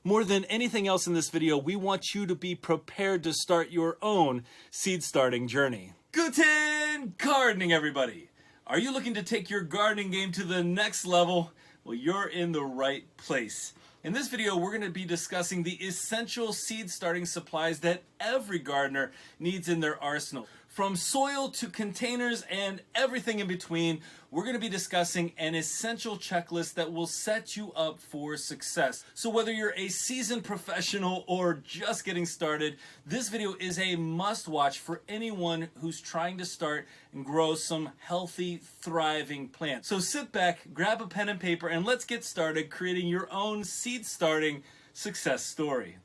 More than anything else in this video, we want you to be prepared to start your own seed starting journey. Guten gardening, everybody! Are you looking to take your gardening game to the next level? Well, you're in the right place. In this video, we're going to be discussing the essential seed starting supplies that every gardener needs in their arsenal. From soil to containers and everything in between, we're going to be discussing an essential checklist that will set you up for success. So whether you're a seasoned professional or just getting started, this video is a must-watch for anyone who's trying to start and grow some healthy, thriving plants. So sit back, grab a pen and paper, and let's get started creating your own seed starting success story.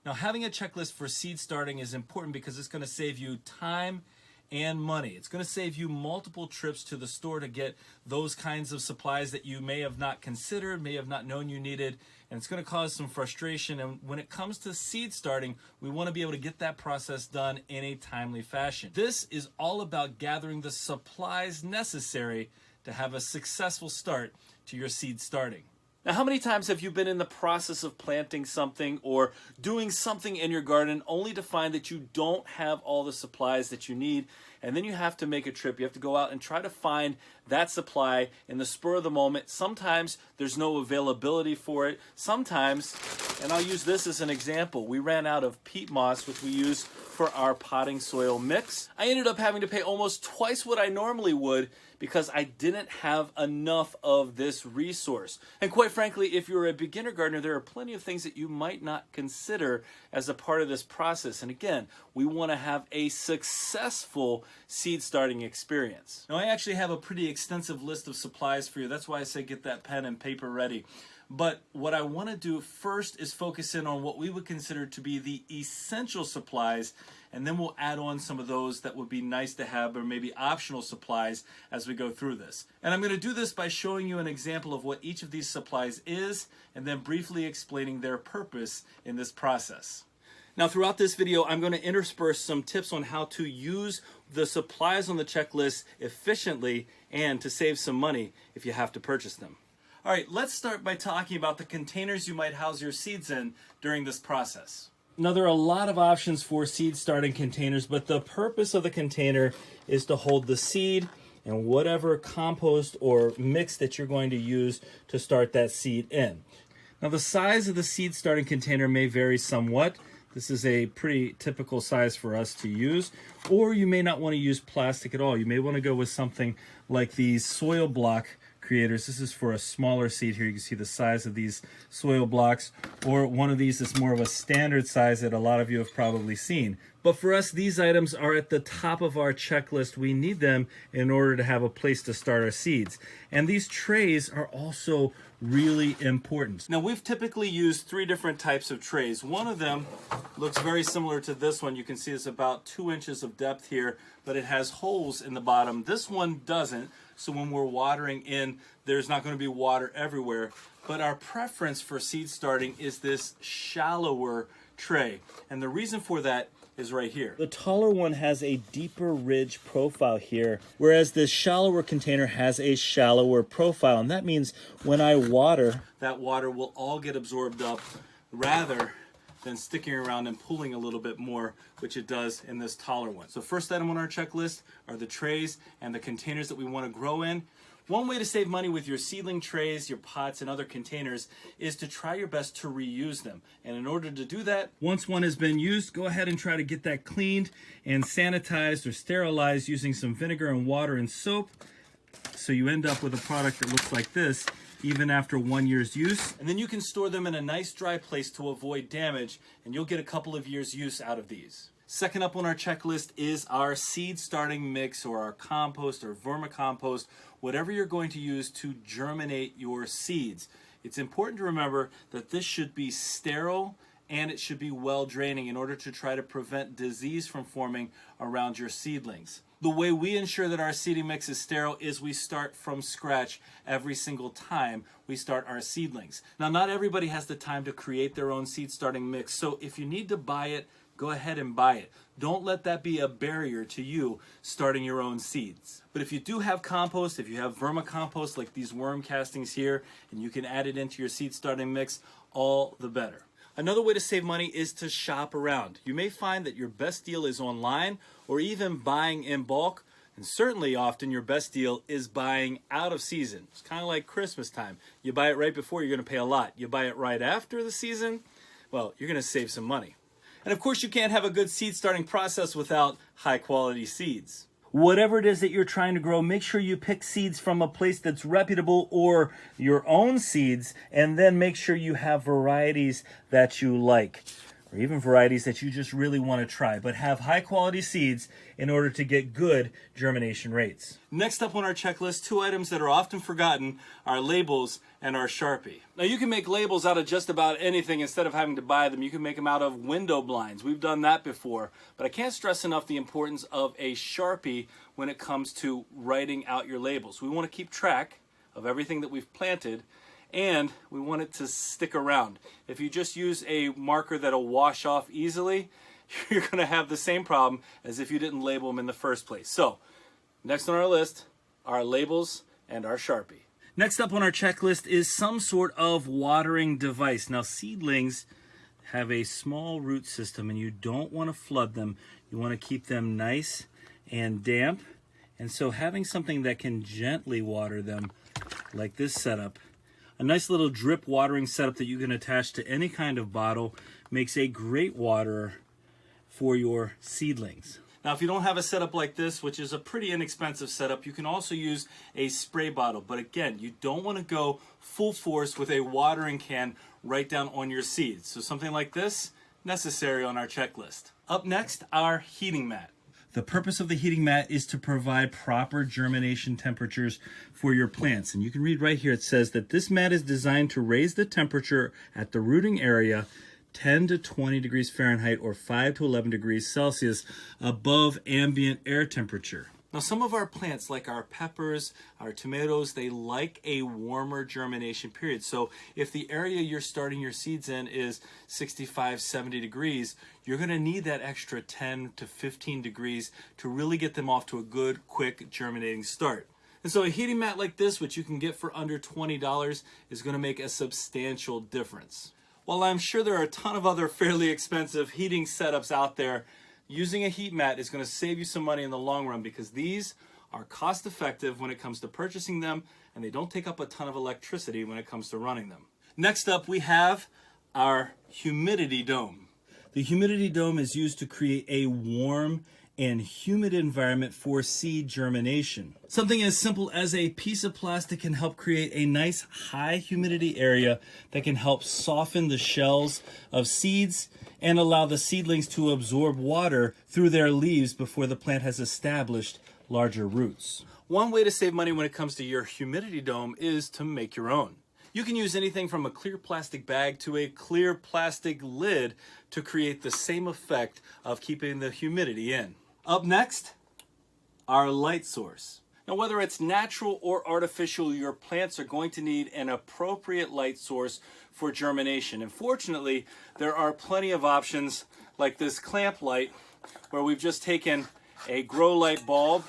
Now, having a checklist for seed starting is important because it's going to save you time and money. It's going to save you multiple trips to the store to get those kinds of supplies that you may have not considered, may have not known you needed, and it's going to cause some frustration. And when it comes to seed starting, we want to be able to get that process done in a timely fashion. This is all about gathering the supplies necessary to have a successful start to your seed starting. Now, how many times have you been in the process of planting something or doing something in your garden only to find that you don't have all the supplies that you need, and then you have to make a trip? You have to go out and try to find that supply in the spur of the moment. Sometimes there's no availability for it. Sometimes, and I'll use this as an example, we ran out of peat moss, which we use for our potting soil mix. I ended up having to pay almost twice what I normally would because I didn't have enough of this resource. And quite frankly, if you're a beginner gardener, there are plenty of things that you might not consider as a part of this process. And again, we want to have a successful seed starting experience. Now, I actually have a pretty extensive list of supplies for you. That's why I say get that pen and paper ready. But what I want to do first is focus in on what we would consider to be the essential supplies, and then we'll add on some of those that would be nice to have or maybe optional supplies as we go through this. And I'm going to do this by showing you an example of what each of these supplies is and then briefly explaining their purpose in this process. Now, throughout this video, I'm going to intersperse some tips on how to use the supplies on the checklist efficiently and to save some money if you have to purchase them. All right, let's start by talking about the containers you might house your seeds in during this process. Now, there are a lot of options for seed starting containers, but the purpose of the container is to hold the seed and whatever compost or mix that you're going to use to start that seed in. Now, the size of the seed starting container may vary somewhat. This is a pretty typical size for us to use, or you may not want to use plastic at all. You may want to go with something like these soil block creators. This is for a smaller seed here. You can see the size of these soil blocks, or one of these is more of a standard size that a lot of you have probably seen. But for us, these items are at the top of our checklist. We need them in order to have a place to start our seeds. And these trays are also really important. Now, we've typically used 3 different types of trays. One of them looks very similar to this one. You can see it's about 2 inches of depth here, but it has holes in the bottom. This one doesn't. So when we're watering in, there's not going to be water everywhere. But our preference for seed starting is this shallower tray. And the reason for that is right here. The taller one has a deeper ridge profile here, whereas this shallower container has a shallower profile. And that means when I water, that water will all get absorbed up rather than sticking around and pulling a little bit more, which it does in this taller one. So first item on our checklist are the trays and the containers that we want to grow in. One way to save money with your seedling trays, your pots, and other containers is to try your best to reuse them. And in order to do that, once one has been used, go ahead and try to get that cleaned and sanitized or sterilized using some vinegar and water and soap. So you end up with a product that looks like this, even after 1 year's use. And then you can store them in a nice dry place to avoid damage, and you'll get a couple of years use out of these. Second up on our checklist is our seed starting mix, or our compost or vermicompost, whatever you're going to use to germinate your seeds. It's important to remember that this should be sterile and it should be well draining in order to try to prevent disease from forming around your seedlings. The way we ensure that our seeding mix is sterile is we start from scratch every single time we start our seedlings. Now, not everybody has the time to create their own seed starting mix, so if you need to buy it, go ahead and buy it. Don't let that be a barrier to you starting your own seeds. But if you do have compost, if you have vermicompost like these worm castings here, and you can add it into your seed starting mix, all the better. Another way to save money is to shop around. You may find that your best deal is online or even buying in bulk. And certainly often your best deal is buying out of season. It's kind of like Christmas time. You buy it right before, you're going to pay a lot. You buy it right after the season, well, you're going to save some money. And of course, you can't have a good seed starting process without high quality seeds. Whatever it is that you're trying to grow, make sure you pick seeds from a place that's reputable or your own seeds, and then make sure you have varieties that you like, or even varieties that you just really want to try, but have high quality seeds in order to get good germination rates. Next up on our checklist, two items that are often forgotten are labels and our Sharpie. Now you can make labels out of just about anything instead of having to buy them. You can make them out of window blinds. We've done that before, but I can't stress enough the importance of a Sharpie when it comes to writing out your labels. We want to keep track of everything that we've planted, and we want it to stick around. If you just use a marker that'll wash off easily, you're going to have the same problem as if you didn't label them in the first place. So, next on our list are labels and our Sharpie. Next up on our checklist is some sort of watering device. Now, seedlings have a small root system and you don't want to flood them. You want to keep them nice and damp. And so having something that can gently water them, like this setup, a nice little drip watering setup that you can attach to any kind of bottle, makes a great waterer for your seedlings. Now, if you don't have a setup like this, which is a pretty inexpensive setup, you can also use a spray bottle. But again, you don't want to go full force with a watering can right down on your seeds. So something like this, necessary on our checklist. Up next, our heating mat. The purpose of the heating mat is to provide proper germination temperatures for your plants. And you can read right here, it says that this mat is designed to raise the temperature at the rooting area 10 to 20 degrees Fahrenheit or 5 to 11 degrees Celsius above ambient air temperature. Now, some of our plants, like our peppers, our tomatoes, they like a warmer germination period. So if the area you're starting your seeds in is 65, 70 degrees, you're going to need that extra 10 to 15 degrees to really get them off to a good, quick germinating start. And so a heating mat like this, which you can get for under $20, is going to make a substantial difference. While I'm sure there are a ton of other fairly expensive heating setups out there, using a heat mat is going to save you some money in the long run because these are cost effective when it comes to purchasing them, and they don't take up a ton of electricity when it comes to running them. Next up, we have our humidity dome. The humidity dome is used to create a warm and humid environment for seed germination. Something as simple as a piece of plastic can help create a nice high humidity area that can help soften the shells of seeds and allow the seedlings to absorb water through their leaves before the plant has established larger roots. One way to save money when it comes to your humidity dome is to make your own. You can use anything from a clear plastic bag to a clear plastic lid to create the same effect of keeping the humidity in. Up next, our light source. Now, whether it's natural or artificial, your plants are going to need an appropriate light source for germination. And fortunately, there are plenty of options like this clamp light, where we've just taken a grow light bulb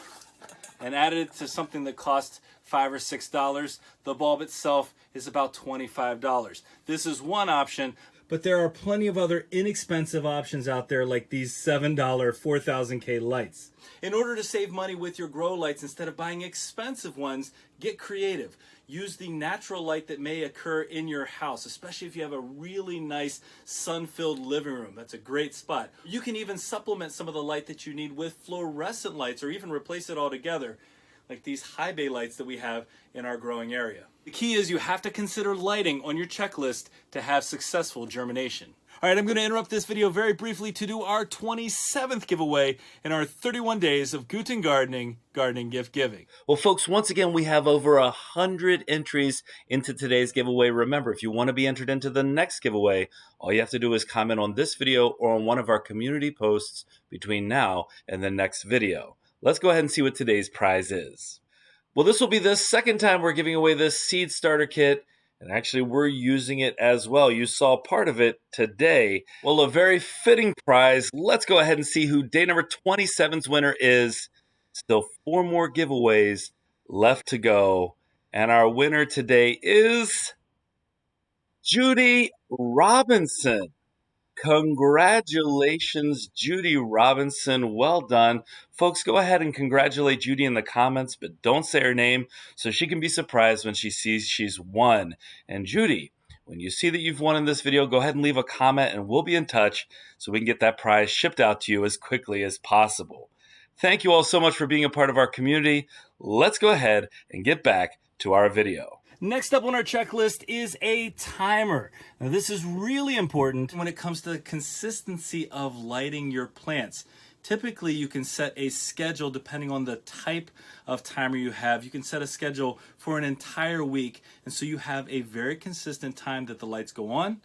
and added it to something that costs $5 or $6. The bulb itself is about $25. This is one option, but there are plenty of other inexpensive options out there like these $7 4000K lights. In order to save money with your grow lights, instead of buying expensive ones, get creative. Use the natural light that may occur in your house, especially if you have a really nice sun-filled living room. That's a great spot. You can even supplement some of the light that you need with fluorescent lights or even replace it altogether, like these high bay lights that we have in our growing area. The key is you have to consider lighting on your checklist to have successful germination. All right, I'm going to interrupt this video very briefly to do our 27th giveaway in our 31 days of Guten gardening gift giving. Well, folks, once again, we have over 100 entries into today's giveaway. Remember, if you want to be entered into the next giveaway, all you have to do is comment on this video or on one of our community posts between now and the next video. Let's go ahead and see what today's prize is. Well, this will be the second time we're giving away this seed starter kit, and actually we're using it as well. You saw part of it today. Well, a very fitting prize. Let's go ahead and see who day number 27's winner is. Still 4 more giveaways left to go, and our winner today is Judy Robinson. Congratulations, Judy Robinson. Well done. Folks, go ahead and congratulate Judy in the comments, but don't say her name so she can be surprised when she sees she's won. And Judy, when you see that you've won in this video, go ahead and leave a comment and we'll be in touch so we can get that prize shipped out to you as quickly as possible. Thank you all so much for being a part of our community. Let's go ahead and get back to our video. Next up on our checklist is a timer. Now this is really important when it comes to the consistency of lighting your plants. Typically you can set a schedule depending on the type of timer you have. You can set a schedule for an entire week, and so you have a very consistent time that the lights go on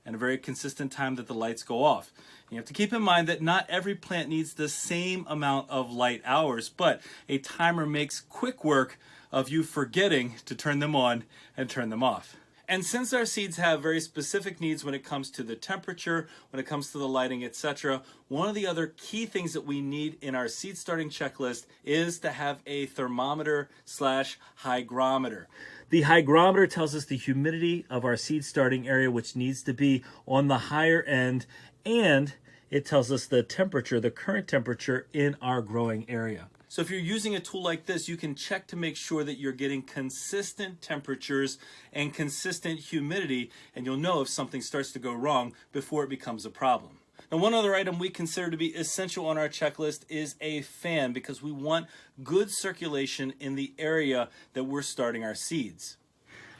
and a very consistent time that the lights go off. And you have to keep in mind that not every plant needs the same amount of light hours, but a timer makes quick work of you forgetting to turn them on and turn them off. And since our seeds have very specific needs when it comes to the temperature, when it comes to the lighting, etc., one of the other key things that we need in our seed starting checklist is to have a thermometer/hygrometer. The hygrometer tells us the humidity of our seed starting area, which needs to be on the higher end, and it tells us the temperature, the current temperature in our growing area. So if you're using a tool like this, you can check to make sure that you're getting consistent temperatures and consistent humidity, and you'll know if something starts to go wrong before it becomes a problem. Now, one other item we consider to be essential on our checklist is a fan, because we want good circulation in the area that we're starting our seeds.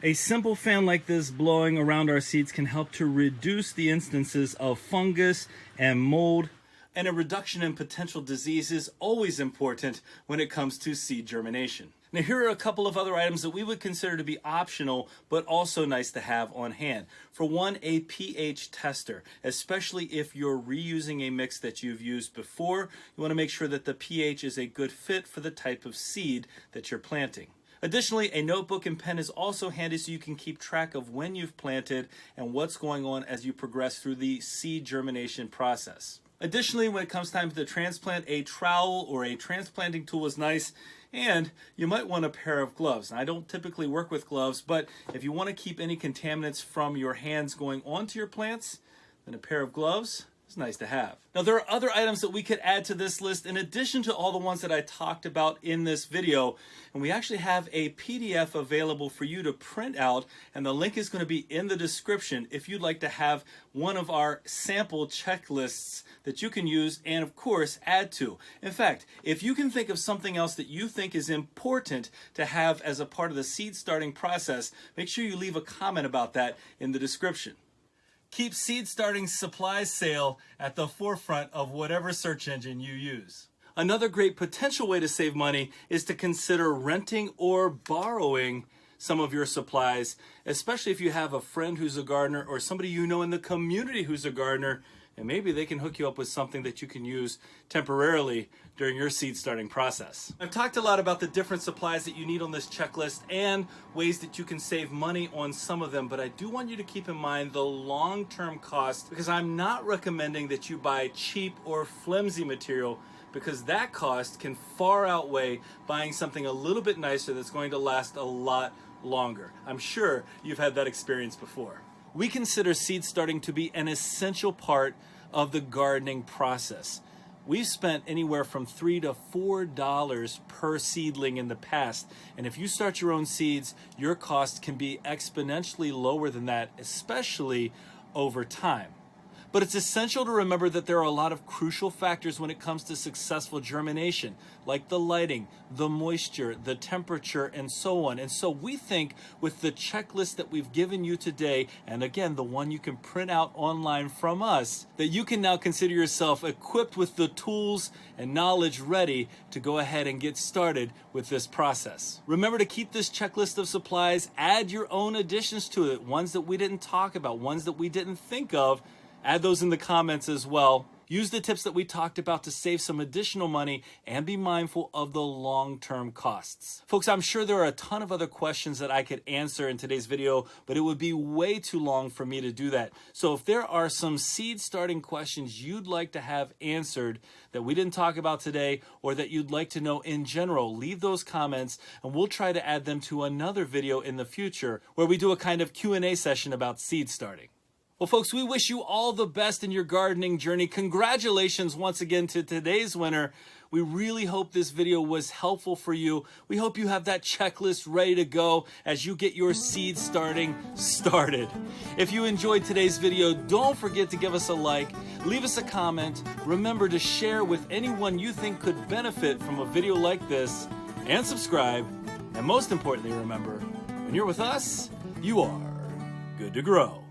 A simple fan like this blowing around our seeds can help to reduce the instances of fungus and mold, and a reduction in potential disease is always important when it comes to seed germination. Now, here are a couple of other items that we would consider to be optional, but also nice to have on hand. For one, a pH tester, especially if you're reusing a mix that you've used before. You want to make sure that the pH is a good fit for the type of seed that you're planting. Additionally, a notebook and pen is also handy so you can keep track of when you've planted and what's going on as you progress through the seed germination process. Additionally, when it comes time to transplant, a trowel or a transplanting tool is nice, and you might want a pair of gloves. Now, I don't typically work with gloves, but if you want to keep any contaminants from your hands going onto your plants, then a pair of gloves is nice to have. Now, there are other items that we could add to this list in addition to all the ones that I talked about in this video, and we actually have a PDF available for you to print out, and the link is going to be in the description if you'd like to have one of our sample checklists that you can use and, of course, add to. In fact, if you can think of something else that you think is important to have as a part of the seed starting process, make sure you leave a comment about that in the description. Keep seed starting supplies sale at the forefront of whatever search engine you use. Another great potential way to save money is to consider renting or borrowing some of your supplies, especially if you have a friend who's a gardener or somebody you know in the community who's a gardener, and maybe they can hook you up with something that you can use temporarily during your seed starting process. I've talked a lot about the different supplies that you need on this checklist and ways that you can save money on some of them, but I do want you to keep in mind the long-term cost, because I'm not recommending that you buy cheap or flimsy material, because that cost can far outweigh buying something a little bit nicer that's going to last a lot longer. I'm sure you've had that experience before. We consider seed starting to be an essential part of the gardening process. We've spent anywhere from $3 to $4 per seedling in the past, and if you start your own seeds, your cost can be exponentially lower than that, especially over time. But it's essential to remember that there are a lot of crucial factors when it comes to successful germination, like the lighting, the moisture, the temperature, and so on. And so we think with the checklist that we've given you today, and again, the one you can print out online from us, that you can now consider yourself equipped with the tools and knowledge ready to go ahead and get started with this process. Remember to keep this checklist of supplies, add your own additions to it, ones that we didn't talk about, ones that we didn't think of. Add those in the comments as well. Use the tips that we talked about to save some additional money and be mindful of the long-term costs. Folks, I'm sure there are a ton of other questions that I could answer in today's video, but it would be way too long for me to do that. So if there are some seed starting questions you'd like to have answered that we didn't talk about today, or that you'd like to know in general, leave those comments and we'll try to add them to another video in the future where we do a kind of Q&A session about seed starting. Well, folks, we wish you all the best in your gardening journey. Congratulations once again to today's winner. We really hope this video was helpful for you. We hope you have that checklist ready to go as you get your seed starting started. If you enjoyed today's video, don't forget to give us a like, leave us a comment. Remember to share with anyone you think could benefit from a video like this, and subscribe. And most importantly, remember, when you're with us, you are good to grow.